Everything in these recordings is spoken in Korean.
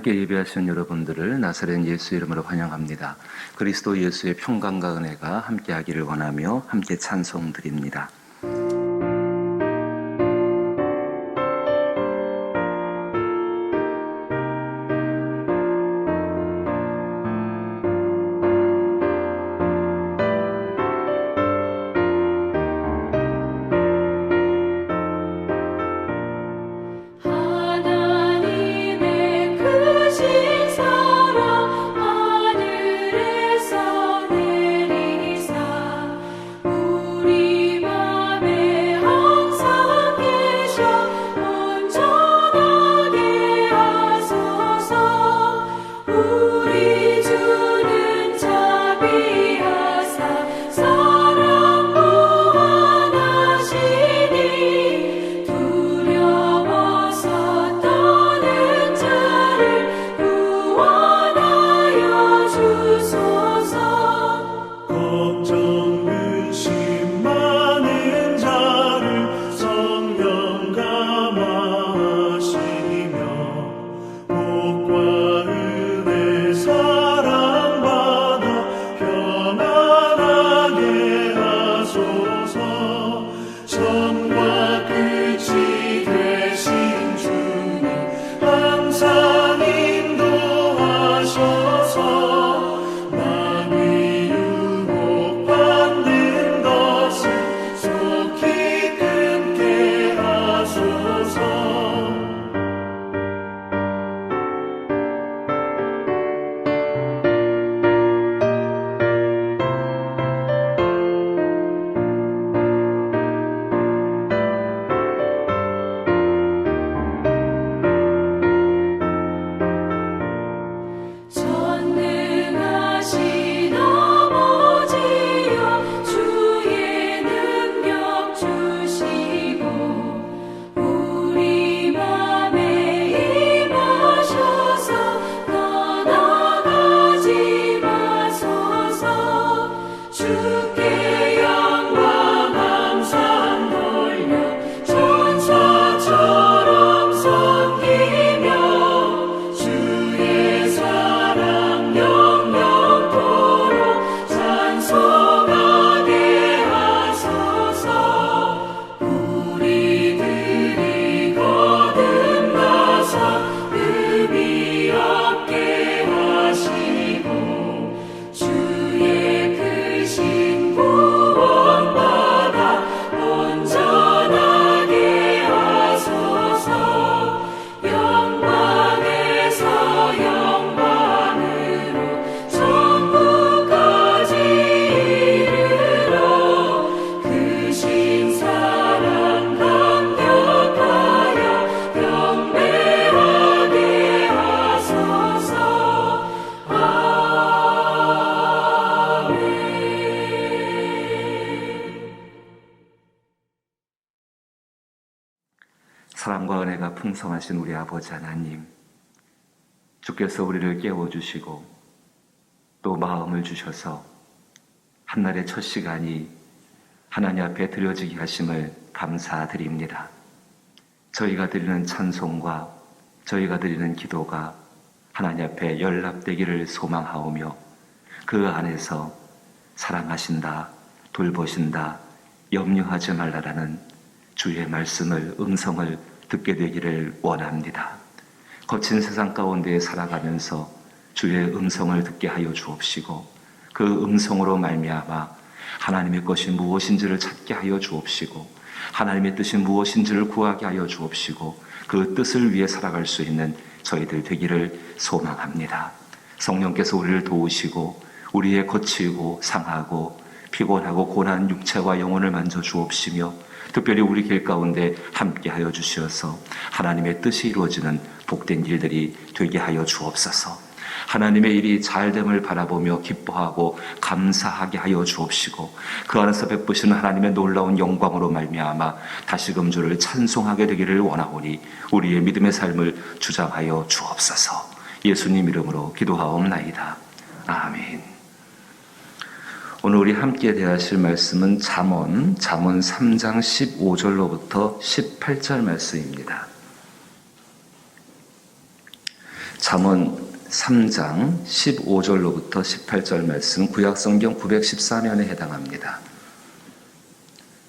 하나님께 예배하신 여러분들을 나사렛 예수 이름으로 환영합니다. 그리스도 예수의 평강과 은혜가 함께하기를 원하며 함께 찬송드립니다. 사랑과 은혜가 풍성하신 우리 아버지 하나님, 주께서 우리를 깨워주시고 또 마음을 주셔서 한날의 첫 시간이 하나님 앞에 드려지게 하심을 감사드립니다. 저희가 드리는 찬송과 저희가 드리는 기도가 하나님 앞에 연락되기를 소망하오며 그 안에서 사랑하신다, 돌보신다, 염려하지 말라라는 주의 말씀을, 음성을 듣게 되기를 원합니다. 거친 세상 가운데 살아가면서 주의 음성을 듣게 하여 주옵시고 그 음성으로 말미암아 하나님의 것이 무엇인지를 찾게 하여 주옵시고 하나님의 뜻이 무엇인지를 구하게 하여 주옵시고 그 뜻을 위해 살아갈 수 있는 저희들 되기를 소망합니다. 성령께서 우리를 도우시고 우리의 거치고 상하고 피곤하고 고난 육체와 영혼을 만져 주옵시며 특별히 우리 길 가운데 함께하여 주시어서 하나님의 뜻이 이루어지는 복된 일들이 되게 하여 주옵소서. 하나님의 일이 잘됨을 바라보며 기뻐하고 감사하게 하여 주옵시고 그 안에서 베푸시는 하나님의 놀라운 영광으로 말미암아 다시금 주를 찬송하게 되기를 원하오니 우리의 믿음의 삶을 주장하여 주옵소서. 예수님 이름으로 기도하옵나이다. 아멘. 오늘 우리 함께 대하실 말씀은 잠언 3장 15절로부터 18절 말씀입니다. 잠언 3장 15절로부터 18절 말씀, 구약성경 914면에 해당합니다.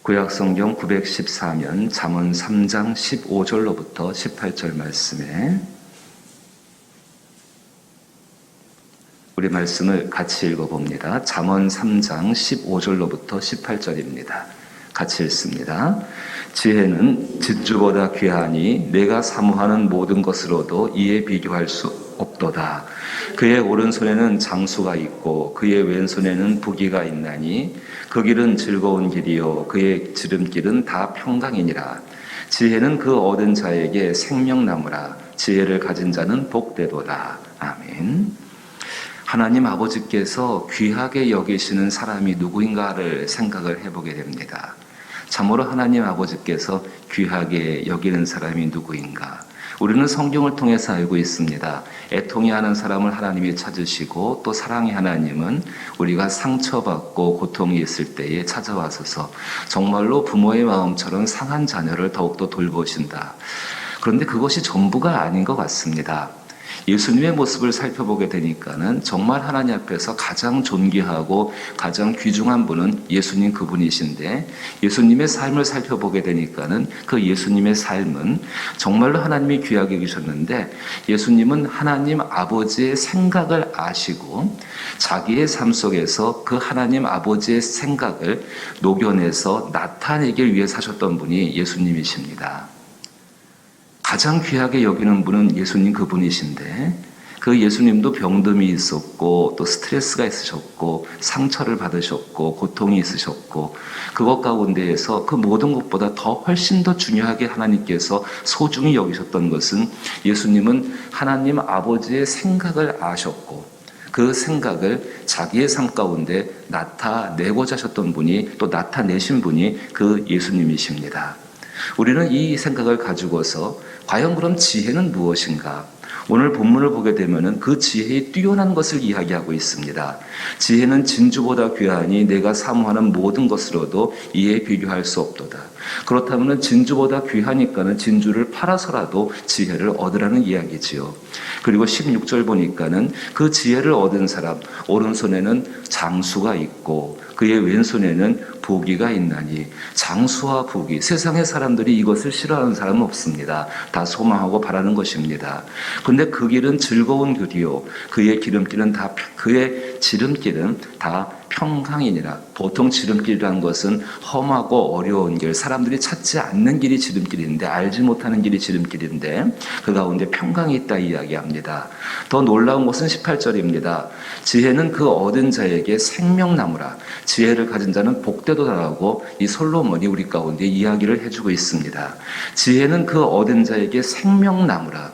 구약성경 914면 잠언 3장 15절로부터 18절 말씀에 우리 말씀을 같이 읽어봅니다. 잠언 3장 15절로부터 18절입니다. 같이 읽습니다. 지혜는 진주보다 귀하니 내가 사모하는 모든 것으로도 이에 비교할 수 없도다. 그의 오른손에는 장수가 있고 그의 왼손에는 부귀가 있나니 그 길은 즐거운 길이요 그의 지름길은 다 평강이니라. 지혜는 그 얻은 자에게 생명나무라. 지혜를 가진 자는 복되도다. 아멘. 하나님 아버지께서 귀하게 여기시는 사람이 누구인가를 생각을 해보게 됩니다. 참으로 하나님 아버지께서 귀하게 여기는 사람이 누구인가? 우리는 성경을 통해서 알고 있습니다. 애통해 하는 사람을 하나님이 찾으시고 또 사랑의 하나님은 우리가 상처받고 고통이 있을 때에 찾아와서서 정말로 부모의 마음처럼 상한 자녀를 더욱더 돌보신다. 그런데 그것이 전부가 아닌 것 같습니다. 예수님의 모습을 살펴보게 되니까는 정말 하나님 앞에서 가장 존귀하고 가장 귀중한 분은 예수님 그분이신데, 예수님의 삶을 살펴보게 되니까는 그 예수님의 삶은 정말로 하나님이 귀하게 여기셨는데, 예수님은 하나님 아버지의 생각을 아시고 자기의 삶 속에서 그 하나님 아버지의 생각을 녹여내서 나타내길 위해 사셨던 분이 예수님이십니다. 가장 귀하게 여기는 분은 예수님 그분이신데, 그 예수님도 병듦이 있었고 또 스트레스가 있으셨고 상처를 받으셨고 고통이 있으셨고, 그것 가운데에서 그 모든 것보다 더 훨씬 더 중요하게 하나님께서 소중히 여기셨던 것은, 예수님은 하나님 아버지의 생각을 아셨고 그 생각을 자기의 삶 가운데 나타내고자 하셨던 분이, 또 나타내신 분이 그 예수님이십니다. 우리는 이 생각을 가지고서 과연 그럼 지혜는 무엇인가? 오늘 본문을 보게 되면 그 지혜의 뛰어난 것을 이야기하고 있습니다. 지혜는 진주보다 귀하니 내가 사모하는 모든 것으로도 이에 비교할 수 없도다. 그렇다면 진주보다 귀하니까는 진주를 팔아서라도 지혜를 얻으라는 이야기지요. 그리고 16절 보니까는 그 지혜를 얻은 사람, 오른손에는 장수가 있고 그의 왼손에는 부귀가 있나니. 장수와 부귀, 세상의 사람들이 이것을 싫어하는 사람은 없습니다. 다 소망하고 바라는 것입니다. 그런데 그 길은 즐거운 길이요 그의 지름길은 다 평강이니라. 보통 지름길이라는 것은 험하고 어려운 길, 사람들이 찾지 않는 길이 지름길인데, 알지 못하는 길이 지름길인데 그 가운데 평강이 있다 이야기합니다. 더 놀라운 것은 18절입니다. 지혜는 그 얻은 자에게 생명나무라. 지혜를 가진 자는 복되도다라고 이 솔로몬이 우리 가운데 이야기를 해주고 있습니다. 지혜는 그 얻은 자에게 생명나무라.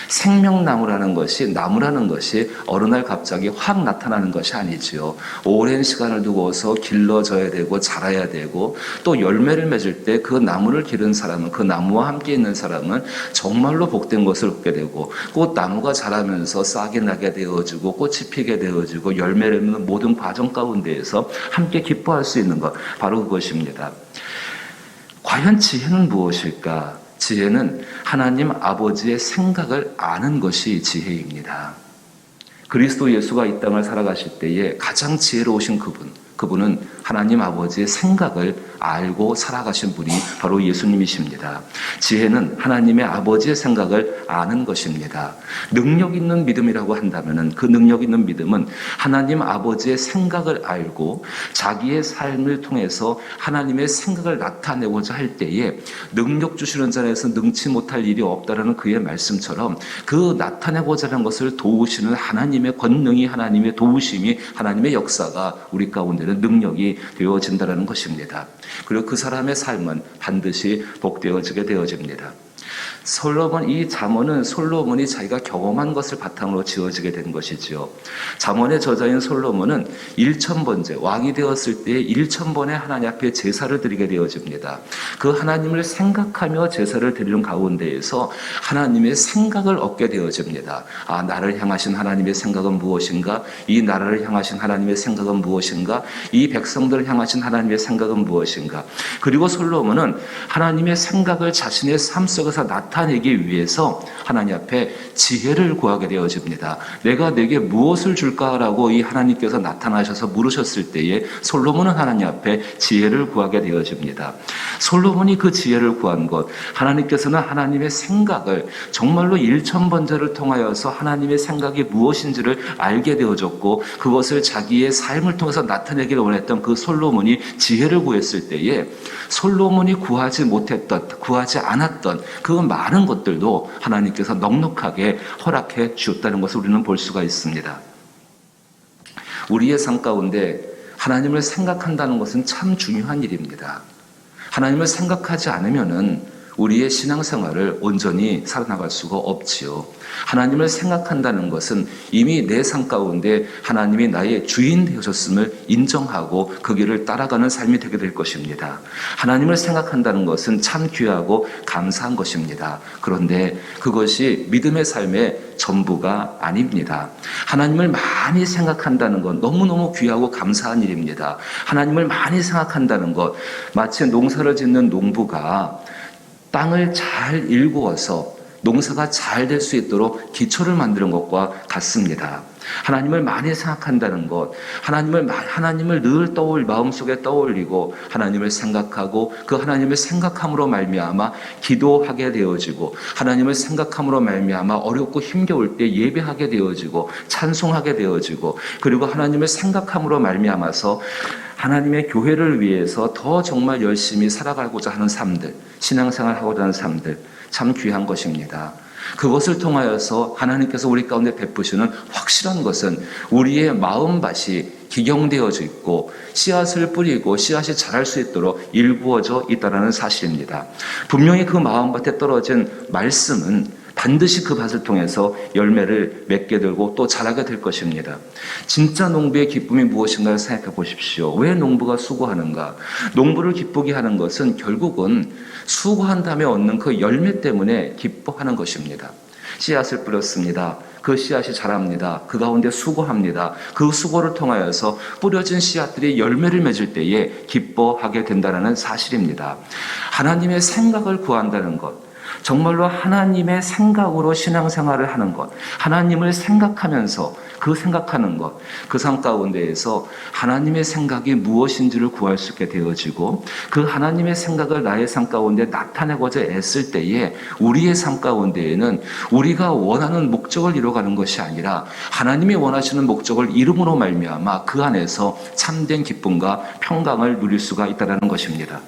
생명나무라는 것이, 나무라는 것이 어느 날 갑자기 확 나타나는 것이 아니지요. 오랜 시간을 두고서 길러져야 되고 자라야 되고, 또 열매를 맺을 때 그 나무를 기른 사람은, 그 나무와 함께 있는 사람은 정말로 복된 것을 얻게 되고, 꽃나무가 자라면서 싹이 나게 되어지고 꽃이 피게 되어지고 열매를 맺는 모든 과정 가운데에서 함께 기뻐할 수 있는 것, 바로 그것입니다. 과연 지혜는 무엇일까? 지혜는 하나님 아버지의 생각을 아는 것이 지혜입니다. 그리스도 예수가 이 땅을 살아가실 때에 가장 지혜로우신 그분은 하나님 아버지의 생각을 알고 살아가신 분이 바로 예수님이십니다. 지혜는 하나님의 아버지의 생각을 아는 것입니다. 능력 있는 믿음이라고 한다면 그 능력 있는 믿음은 하나님 아버지의 생각을 알고 자기의 삶을 통해서 하나님의 생각을 나타내고자 할 때에 능력 주시는 자에서 능치 못할 일이 없다라는 그의 말씀처럼, 그 나타내고자 하는 것을 도우시는 하나님의 권능이, 하나님의 도우심이, 하나님의 역사가 우리 가운데는 능력이 되어진다는 것입니다. 그리고 그 사람의 삶은 반드시 복되어지게 되어집니다. 이 잠언은 솔로몬이 자기가 경험한 것을 바탕으로 지어지게 된 것이지요. 잠언의 저자인 솔로몬은 1000번째 왕이 되었을 때에 1000번의 하나님 앞에 제사를 드리게 되어집니다. 그 하나님을 생각하며 제사를 드리는 가운데에서 하나님의 생각을 얻게 되어집니다. 아, 나를 향하신 하나님의 생각은 무엇인가? 이 나라를 향하신 하나님의 생각은 무엇인가? 이 백성들을 향하신 하나님의 생각은 무엇인가? 그리고 솔로몬은 하나님의 생각을 자신의 삶 속에서 나타내기 위해서 하나님 앞에 지혜를 구하게 되어집니다. 내가 내게 무엇을 줄까라고 이 하나님께서 나타나셔서 물으셨을 때에 솔로몬은 하나님 앞에 지혜를 구하게 되어집니다. 솔로몬이 그 지혜를 구한 것, 하나님께서는 하나님의 생각을 정말로 1000번째를 통하여서 하나님의 생각이 무엇인지를 알게 되어졌고 그것을 자기의 삶을 통해서 나타내기를 원했던 그 솔로몬이 지혜를 구했을 때에 솔로몬이 구하지 못했던, 구하지 않았던 그 많은 것들도 하나님께서 넉넉하게 허락해 주었다는 것을 우리는 볼 수가 있습니다. 우리의 삶 가운데 하나님을 생각한다는 것은 참 중요한 일입니다. 하나님을 생각하지 않으면은 우리의 신앙생활을 온전히 살아나갈 수가 없지요. 하나님을 생각한다는 것은 이미 내 삶 가운데 하나님이 나의 주인 되셨음을 인정하고 그 길을 따라가는 삶이 되게 될 것입니다. 하나님을 생각한다는 것은 참 귀하고 감사한 것입니다. 그런데 그것이 믿음의 삶의 전부가 아닙니다. 하나님을 많이 생각한다는 건 너무너무 귀하고 감사한 일입니다. 하나님을 많이 생각한다는 것, 마치 농사를 짓는 농부가 땅을 잘 일구어서 농사가 잘 될 수 있도록 기초를 만드는 것과 같습니다. 하나님을 많이 생각한다는 것, 하나님을 늘 마음속에 떠올리고 하나님을 생각하고 그 하나님을 생각함으로 말미암아 기도하게 되어지고 하나님을 생각함으로 말미암아 어렵고 힘겨울 때 예배하게 되어지고 찬송하게 되어지고 그리고 하나님을 생각함으로 말미암아서 하나님의 교회를 위해서 더 정말 열심히 살아가고자 하는 삶들, 신앙생활하고자 하는 삶들 참 귀한 것입니다. 그것을 통하여서 하나님께서 우리 가운데 베푸시는 확실한 것은 우리의 마음밭이 기경되어져 있고 씨앗을 뿌리고 씨앗이 자랄 수 있도록 일구어져 있다는 사실입니다. 분명히 그 마음밭에 떨어진 말씀은 반드시 그 밭을 통해서 열매를 맺게 되고 또 자라게 될 것입니다. 진짜 농부의 기쁨이 무엇인가를 생각해 보십시오. 왜 농부가 수고하는가? 농부를 기쁘게 하는 것은 결국은 수고한 다음에 얻는 그 열매 때문에 기뻐하는 것입니다. 씨앗을 뿌렸습니다. 그 씨앗이 자랍니다. 그 가운데 수고합니다. 그 수고를 통하여서 뿌려진 씨앗들이 열매를 맺을 때에 기뻐하게 된다는 사실입니다. 하나님의 생각을 구한다는 것, 정말로 하나님의 생각으로 신앙생활을 하는 것, 하나님을 생각하면서 그 생각하는 것, 그 삶 가운데에서 하나님의 생각이 무엇인지를 구할 수 있게 되어지고 그 하나님의 생각을 나의 삶 가운데 나타내고자 애쓸 때에 우리의 삶 가운데에는 우리가 원하는 목적을 이루어가는 것이 아니라 하나님이 원하시는 목적을 이름으로 말미암아 그 안에서 참된 기쁨과 평강을 누릴 수가 있다는 것입니다.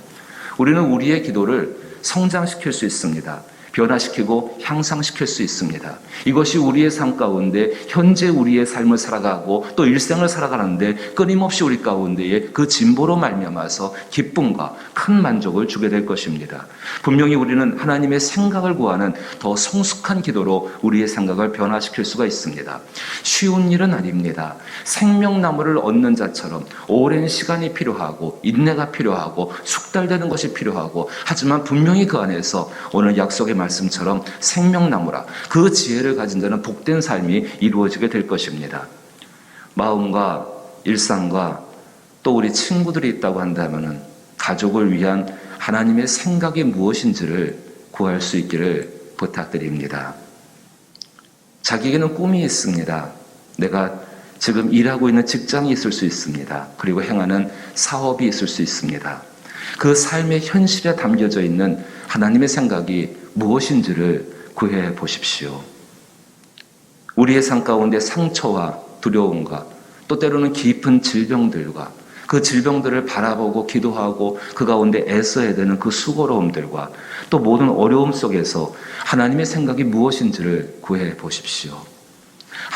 우리는 우리의 기도를 성장시킬 수 있습니다. 변화시키고 향상시킬 수 있습니다. 이것이 우리의 삶 가운데 현재 우리의 삶을 살아가고 또 일생을 살아가는데 끊임없이 우리 가운데에 그 진보로 말미암아서 기쁨과 큰 만족을 주게 될 것입니다. 분명히 우리는 하나님의 생각을 구하는 더 성숙한 기도로 우리의 생각을 변화시킬 수가 있습니다. 쉬운 일은 아닙니다. 생명나무를 얻는 자처럼 오랜 시간이 필요하고 인내가 필요하고 숙달되는 것이 필요하고 하지만 분명히 그 안에서 오늘 약속의 말씀처럼 생명나무라 그 지혜를 가진 자는 복된 삶이 이루어지게 될 것입니다. 마음과 일상과 또 우리 친구들이 있다고 한다면 가족을 위한 하나님의 생각이 무엇인지를 구할 수 있기를 부탁드립니다. 자기에게는 꿈이 있습니다. 내가 지금 일하고 있는 직장이 있을 수 있습니다. 그리고 행하는 사업이 있을 수 있습니다. 그 삶의 현실에 담겨져 있는 하나님의 생각이 무엇인지를 구해 보십시오. 우리의 삶 가운데 상처와 두려움과 또 때로는 깊은 질병들과 그 질병들을 바라보고 기도하고 그 가운데 애써야 되는 그 수고로움들과 또 모든 어려움 속에서 하나님의 생각이 무엇인지를 구해 보십시오.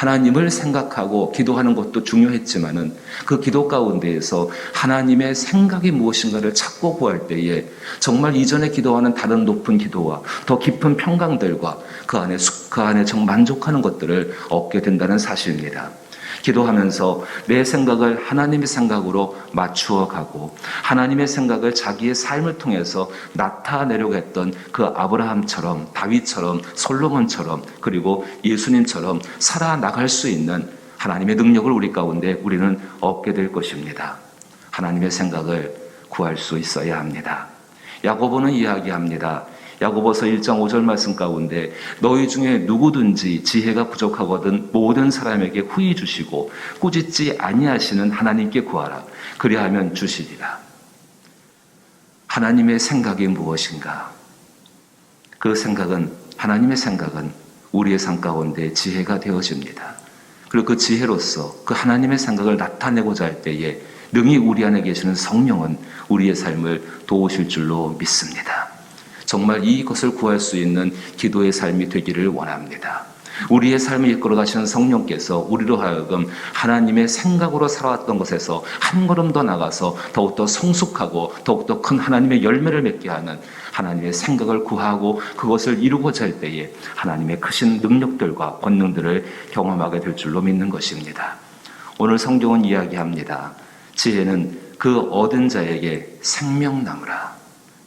하나님을 생각하고 기도하는 것도 중요했지만은 그 기도 가운데에서 하나님의 생각이 무엇인가를 찾고 구할 때에 정말 이전에 기도하는 다른 높은 기도와 더 깊은 평강들과 그 안에 정말 만족하는 것들을 얻게 된다는 사실입니다. 기도하면서 내 생각을 하나님의 생각으로 맞추어 가고 하나님의 생각을 자기의 삶을 통해서 나타내려고 했던 그 아브라함처럼 다윗처럼 솔로몬처럼 그리고 예수님처럼 살아나갈 수 있는 하나님의 능력을 우리 가운데 우리는 얻게 될 것입니다. 하나님의 생각을 구할 수 있어야 합니다. 야고보는 이야기합니다. 야고보서 1장 5절 말씀 가운데 너희 중에 누구든지 지혜가 부족하거든 모든 사람에게 후히 주시고 꾸짖지 아니하시는 하나님께 구하라. 그리하면 주시리라. 하나님의 생각이 무엇인가? 그 생각은 하나님의 생각은 우리의 삶 가운데 지혜가 되어집니다. 그리고 그 지혜로서 그 하나님의 생각을 나타내고자 할 때에 능히 우리 안에 계시는 성령은 우리의 삶을 도우실 줄로 믿습니다. 정말 이것을 구할 수 있는 기도의 삶이 되기를 원합니다. 우리의 삶을 이끌어 가시는 성령께서 우리로 하여금 하나님의 생각으로 살아왔던 것에서 한 걸음 더 나가서 더욱더 성숙하고 더욱더 큰 하나님의 열매를 맺게 하는 하나님의 생각을 구하고 그것을 이루고자 할 때에 하나님의 크신 능력들과 권능들을 경험하게 될 줄로 믿는 것입니다. 오늘 성경은 이야기합니다. 지혜는 그 얻은 자에게 생명나무라.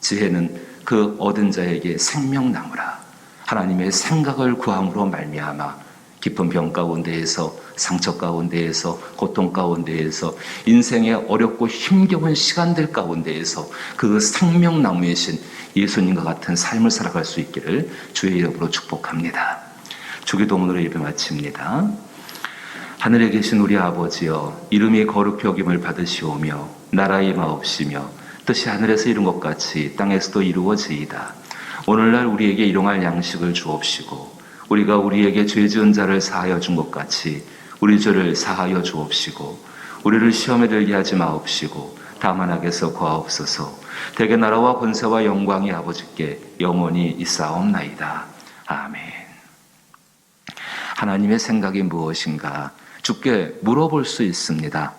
지혜는 그 얻은 자에게 생명나무라. 하나님의 생각을 구함으로 말미암아 깊은 병 가운데에서 상처 가운데에서 고통 가운데에서 인생의 어렵고 힘겨운 시간들 가운데에서 그 생명나무이신 예수님과 같은 삶을 살아갈 수 있기를 주의 이름으로 축복합니다. 주기도문으로 예배 마칩니다. 하늘에 계신 우리 아버지여, 이름이 거룩히 여김을 받으시오며 나라의 마옵시며 뜻이 하늘에서 이룬 것 같이 땅에서도 이루어지이다. 오늘날 우리에게 일용할 양식을 주옵시고 우리가 우리에게 죄 지은 자를 사하여 준 것 같이 우리 죄를 사하여 주옵시고 우리를 시험에 들게 하지 마옵시고 다만 악에서 구하옵소서. 대개 나라와 권세와 영광이 아버지께 영원히 있사옵나이다. 아멘. 하나님의 생각이 무엇인가 주께 물어볼 수 있습니다.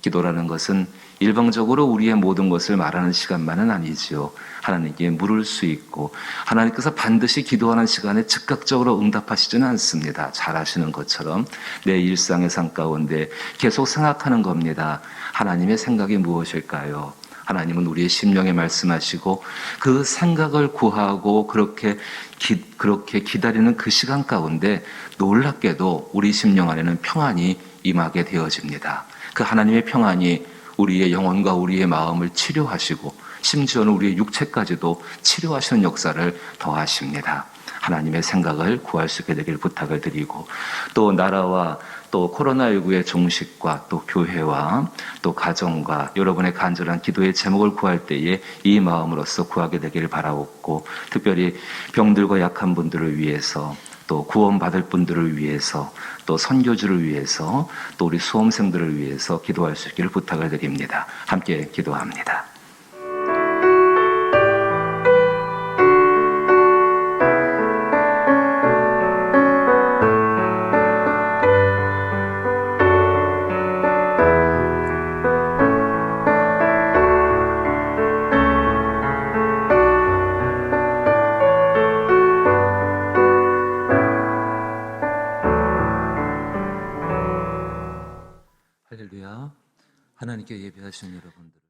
기도라는 것은 일방적으로 우리의 모든 것을 말하는 시간만은 아니지요. 하나님께 물을 수 있고 하나님께서 반드시 기도하는 시간에 즉각적으로 응답하시지는 않습니다. 잘 아시는 것처럼 내 일상의 삶 가운데 계속 생각하는 겁니다. 하나님의 생각이 무엇일까요? 하나님은 우리의 심령에 말씀하시고 그 생각을 구하고 그렇게 기다리는 그 시간 가운데 놀랍게도 우리 심령 안에는 평안이 임하게 되어집니다. 그 하나님의 평안이 우리의 영혼과 우리의 마음을 치료하시고 심지어는 우리의 육체까지도 치료하시는 역사를 더하십니다. 하나님의 생각을 구할 수 있게 되길 부탁을 드리고 또 나라와 또 코로나19의 종식과 또 교회와 또 가정과 여러분의 간절한 기도의 제목을 구할 때에 이 마음으로서 구하게 되기를 바라옵고 특별히 병들고 약한 분들을 위해서 또 구원받을 분들을 위해서 또 선교주를 위해서 또 우리 수험생들을 위해서 기도할 수 있기를 부탁을 드립니다. 함께 기도합니다. 할렐루야. 하나님께 예배하시는 여러분들